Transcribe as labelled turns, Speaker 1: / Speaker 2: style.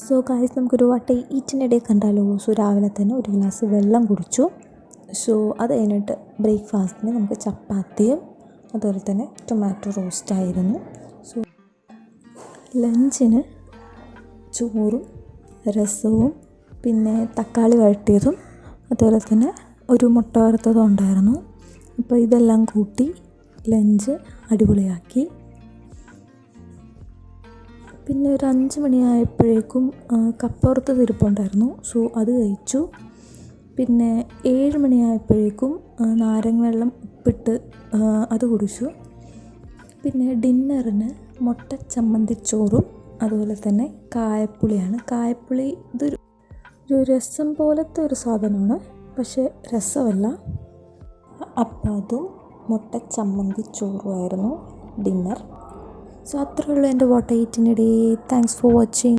Speaker 1: So guys, നമുക്കൊരു ഈറ്റിനിടെ കണ്ടാലോ. So രാവിലെ തന്നെ ഒരു ഗ്ലാസ് വെള്ളം കുടിച്ചു. സോ അത് കഴിഞ്ഞിട്ട് ബ്രേക്ക്ഫാസ്റ്റിന് നമുക്ക് ചപ്പാത്തിയും അതുപോലെ തന്നെ ടൊമാറ്റോ റോസ്റ്റായിരുന്നു. സോ ലഞ്ചിന് ചോറും രസവും പിന്നെ തക്കാളി വഴട്ടിയതും അതുപോലെ തന്നെ ഒരു മുട്ട വറുത്തതും ഉണ്ടായിരുന്നു. അപ്പോൾ ഇതെല്ലാം കൂട്ടി ലഞ്ച് അടിപൊളിയാക്കി. പിന്നെ ഒരു 5 മണിയായപ്പോഴേക്കും കപ്പ വറുത്തത് ഇരിപ്പുണ്ടായിരുന്നു. സോ അത് കഴിച്ചു. പിന്നെ 7 മണിയായപ്പോഴേക്കും നാരങ്ങ വെള്ളം ഉപ്പിട്ട് അത് കുടിച്ചു. പിന്നെ ഡിന്നറിന് മുട്ട ചമ്മന്തിച്ചോറും അതുപോലെ തന്നെ കായപ്പുളിയാണ്. കായപ്പുളി ഇതൊരു രസം പോലത്തെ ഒരു സാധനമാണ്, പക്ഷേ രസമല്ല. അപ്പം അതും മുട്ട ചമ്മന്തിച്ചോറുമായിരുന്നു ഡിന്നർ. സോ അത്രയേ ഉള്ളൂ എൻ്റെ ഈറ്റിനിടെ. Thanks for watching.